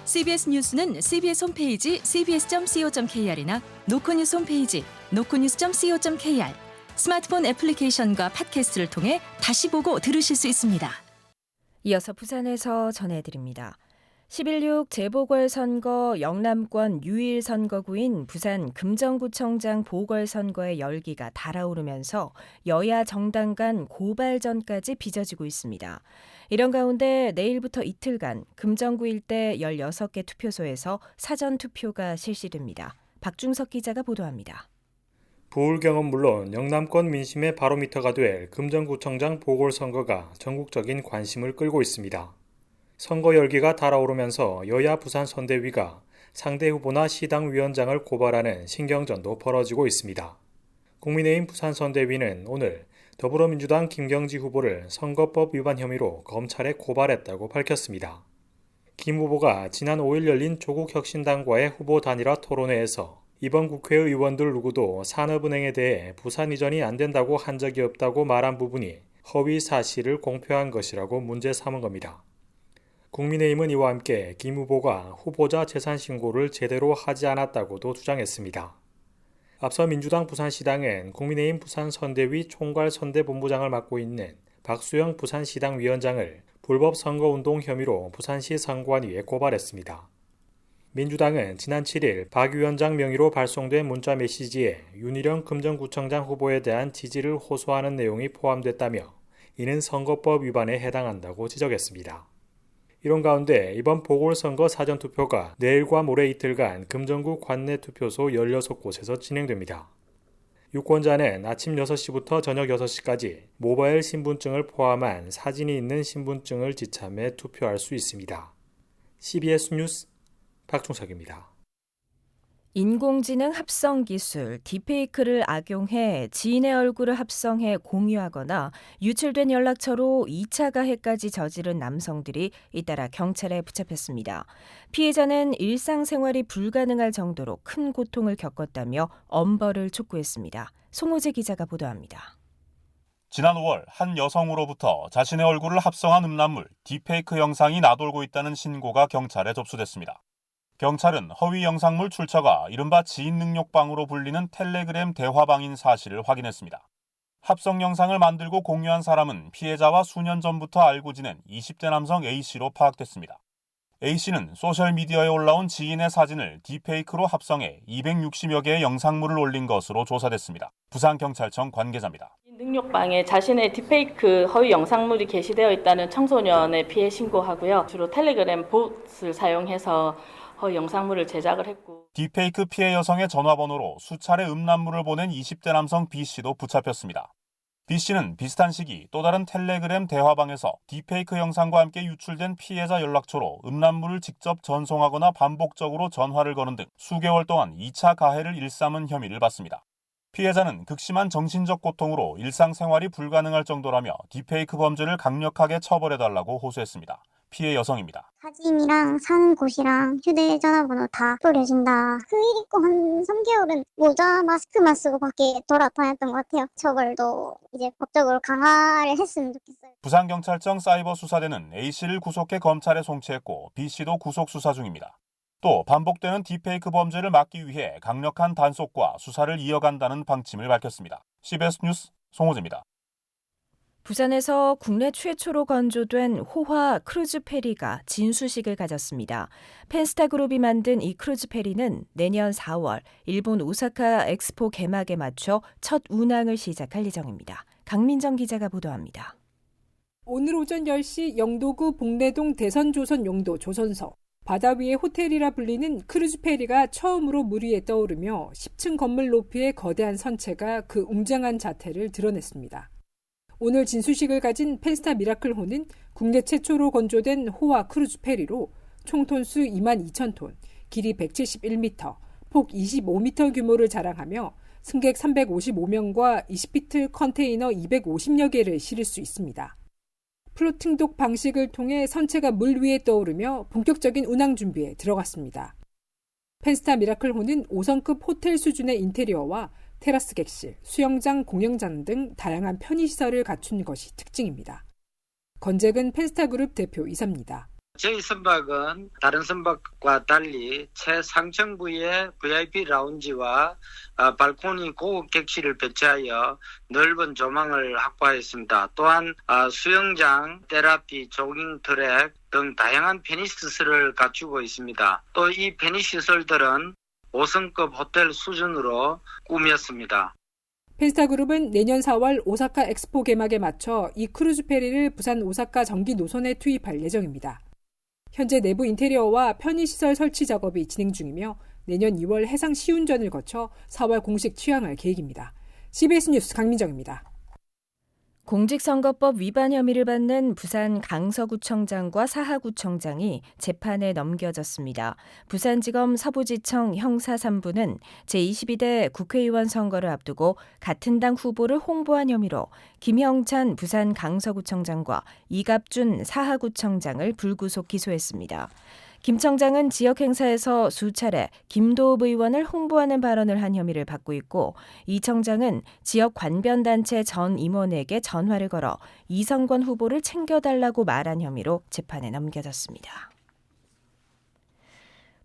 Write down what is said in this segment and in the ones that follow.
CBS 뉴스는 CBS 홈페이지 cbs.co.kr이나 노코뉴스 홈페이지 노코뉴스.co.kr, 스마트폰 애플리케이션과 팟캐스트를 통해 다시 보고 들으실 수 있습니다. 이어서 부산에서 전해드립니다. 11.6 재보궐선거 영남권 유일 선거구인 부산 금정구청장 보궐선거의 열기가 달아오르면서 여야 정당 간 고발전까지 빚어지고 있습니다. 이런 가운데 내일부터 이틀간 금정구 일대 16개 투표소에서 사전투표가 실시됩니다. 박중석 기자가 보도합니다. 부울경은 물론 영남권 민심의 바로미터가 될 금정구청장 보궐선거가 전국적인 관심을 끌고 있습니다. 선거 열기가 달아오르면서 여야 부산 선대위가 상대 후보나 시당 위원장을 고발하는 신경전도 벌어지고 있습니다. 국민의힘 부산 선대위는 오늘 더불어민주당 김경지 후보를 선거법 위반 혐의로 검찰에 고발했다고 밝혔습니다. 김 후보가 지난 5일 열린 조국혁신당과의 후보 단일화 토론회에서 이번 국회의원들 누구도 산업은행에 대해 부산 이전이 안 된다고 한 적이 없다고 말한 부분이 허위 사실을 공표한 것이라고 문제 삼은 겁니다. 국민의힘은 이와 함께 김 후보가 후보자 재산 신고를 제대로 하지 않았다고도 주장했습니다. 앞서 민주당 부산시당은 국민의힘 부산선대위 총괄선대본부장을 맡고 있는 박수영 부산시당 위원장을 불법 선거운동 혐의로 부산시 선관위에 고발했습니다. 민주당은 지난 7일 박 위원장 명의로 발송된 문자 메시지에 윤희령 금정구청장 후보에 대한 지지를 호소하는 내용이 포함됐다며 이는 선거법 위반에 해당한다고 지적했습니다. 이런 가운데 이번 보궐선거 사전투표가 내일과 모레 이틀간 금정구 관내 투표소 16곳에서 진행됩니다. 유권자는 아침 6시부터 저녁 6시까지 모바일 신분증을 포함한 사진이 있는 신분증을 지참해 투표할 수 있습니다. CBS 뉴스 박중석입니다. 인공지능 합성 기술 딥페이크를 악용해 지인의 얼굴을 합성해 공유하거나 유출된 연락처로 2차 가해까지 저지른 남성들이 잇따라 경찰에 붙잡혔습니다. 피해자는 일상생활이 불가능할 정도로 큰 고통을 겪었다며 엄벌을 촉구했습니다. 송호재 기자가 보도합니다. 지난 5월 한 여성으로부터 자신의 얼굴을 합성한 음란물 딥페이크 영상이 나돌고 있다는 신고가 경찰에 접수됐습니다. 경찰은 허위 영상물 출처가 이른바 지인 능력방으로 불리는 텔레그램 대화방인 사실을 확인했습니다. 합성 영상을 만들고 공유한 사람은 피해자와 수년 전부터 알고 지낸 20대 남성 A씨로 파악됐습니다. A씨는 소셜미디어에 올라온 지인의 사진을 딥페이크로 합성해 260여 개의 영상물을 올린 것으로 조사됐습니다. 부산경찰청 관계자입니다. 능력방에 자신의 딥페이크 허위 영상물이 게시되어 있다는 청소년의 피해 신고하고요. 주로 텔레그램 봇을 사용해서 허위 영상물을 제작을 했고 딥페이크 피해 여성의 전화번호로 수차례 음란물을 보낸 20대 남성 B씨도 붙잡혔습니다. B씨는 비슷한 시기 또 다른 텔레그램 대화방에서 딥페이크 영상과 함께 유출된 피해자 연락처로 음란물을 직접 전송하거나 반복적으로 전화를 거는 등 수개월 동안 2차 가해를 일삼은 혐의를 받습니다. 피해자는 극심한 정신적 고통으로 일상생활이 불가능할 정도라며 딥페이크 범죄를 강력하게 처벌해달라고 호소했습니다. 피해 여성입니다. 사진이랑 사는 곳이랑 휴대전화번호 다 뿌려준다. 그 일 있고 한 3개월은 모자 마스크만 쓰고 밖에 돌아다녔던 것 같아요. 처벌도 이제 법적으로 강화를 했으면 좋겠어요. 부산경찰청 사이버수사대는 A씨를 구속해 검찰에 송치했고 B씨도 구속 수사 중입니다. 또 반복되는 딥페이크 범죄를 막기 위해 강력한 단속과 수사를 이어간다는 방침을 밝혔습니다. CBS 뉴스 송호재입니다. 부산에서 국내 최초로 건조된 호화 크루즈 페리가 진수식을 가졌습니다. 펜스타그룹이 만든 이 크루즈 페리는 내년 4월 일본 오사카 엑스포 개막에 맞춰 첫 운항을 시작할 예정입니다. 강민정 기자가 보도합니다. 오늘 오전 10시 영도구 봉래동 대선조선 용도 조선서. 바다 위의 호텔이라 불리는 크루즈 페리가 처음으로 물 위에 떠오르며 10층 건물 높이의 거대한 선체가 그 웅장한 자태를 드러냈습니다. 오늘 진수식을 가진 펜스타 미라클호는 국내 최초로 건조된 호화 크루즈 페리로 총 톤수 22,000톤, 길이 171m, 폭 25m 규모를 자랑하며 승객 355명과 20피트 컨테이너 250여 개를 실을 수 있습니다. 플로팅독 방식을 통해 선체가 물 위에 떠오르며 본격적인 운항 준비에 들어갔습니다. 펜스타 미라클호는 5성급 호텔 수준의 인테리어와 테라스 객실, 수영장, 공연장 등 다양한 편의시설을 갖춘 것이 특징입니다. 건잭은 펜스타그룹 대표 이사입니다. 저희 선박은 다른 선박과 달리 최상층 부위에 VIP 라운지와 발코니 고급 객실을 배치하여 넓은 조망을 확보하였습니다. 또한 수영장, 테라피, 조깅 트랙 등 다양한 편의시설을 갖추고 있습니다. 또 이 편의시설들은 5성급 호텔 수준으로 꾸몄습니다. 펜스타그룹은 내년 4월 오사카 엑스포 개막에 맞춰 이 크루즈 페리를 부산 오사카 정기 노선에 투입할 예정입니다. 현재 내부 인테리어와 편의시설 설치 작업이 진행 중이며 내년 2월 해상 시운전을 거쳐 4월 공식 취항할 계획입니다. CBS 뉴스 강민정입니다. 공직선거법 위반 혐의를 받는 부산 강서구청장과 사하구청장이 재판에 넘겨졌습니다. 부산지검 서부지청 형사 3부는 제22대 국회의원 선거를 앞두고 같은 당 후보를 홍보한 혐의로 김형찬 부산 강서구청장과 이갑준 사하구청장을 불구속 기소했습니다. 김 청장은 지역 행사에서 수차례 김도읍 의원을 홍보하는 발언을 한 혐의를 받고 있고 이 청장은 지역 관변단체 전 임원에게 전화를 걸어 이성권 후보를 챙겨달라고 말한 혐의로 재판에 넘겨졌습니다.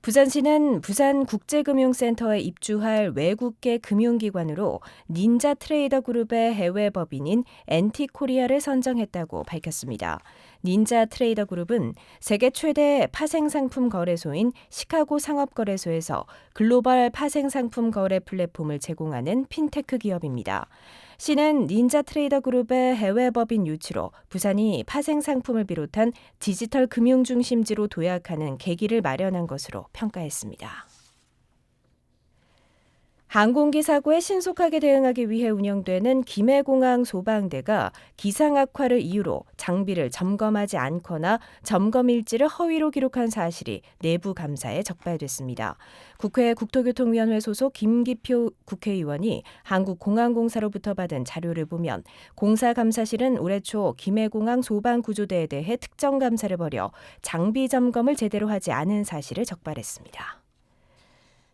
부산시는 부산국제금융센터에 입주할 외국계 금융기관으로 닌자 트레이더 그룹의 해외 법인인 엔티코리아를 선정했다고 밝혔습니다. 닌자 트레이더 그룹은 세계 최대 파생상품 거래소인 시카고 상업거래소에서 글로벌 파생상품 거래 플랫폼을 제공하는 핀테크 기업입니다. 시는 닌자 트레이더 그룹의 해외 법인 유치로 부산이 파생상품을 비롯한 디지털 금융 중심지로 도약하는 계기를 마련한 것으로 평가했습니다. 항공기 사고에 신속하게 대응하기 위해 운영되는 김해공항 소방대가 기상 악화를 이유로 장비를 점검하지 않거나 점검 일지를 허위로 기록한 사실이 내부 감사에 적발됐습니다. 국회 국토교통위원회 소속 김기표 국회의원이 한국공항공사로부터 받은 자료를 보면 공사감사실은 올해 초 김해공항 소방구조대에 대해 특정 감사를 벌여 장비 점검을 제대로 하지 않은 사실을 적발했습니다.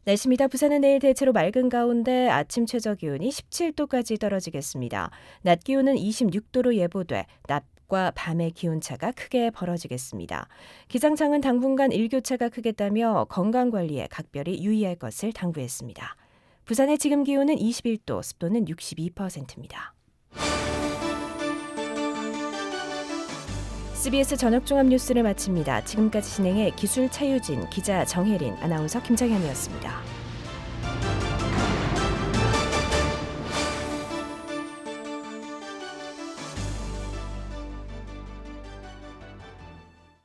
날씨입니다. 부산은 내일 대체로 맑은 가운데 아침 최저기온이 17도까지 떨어지겠습니다. 낮 기온은 26도로 예보돼 낮과 밤의 기온차가 크게 벌어지겠습니다. 기상청은 당분간 일교차가 크겠다며 건강관리에 각별히 유의할 것을 당부했습니다. 부산의 지금 기온은 21도, 습도는 62%입니다. CBS 저녁종합뉴스를 마칩니다. 지금까지 진행해 기술 차유진, 기자 정혜린, 아나운서 김정현이었습니다.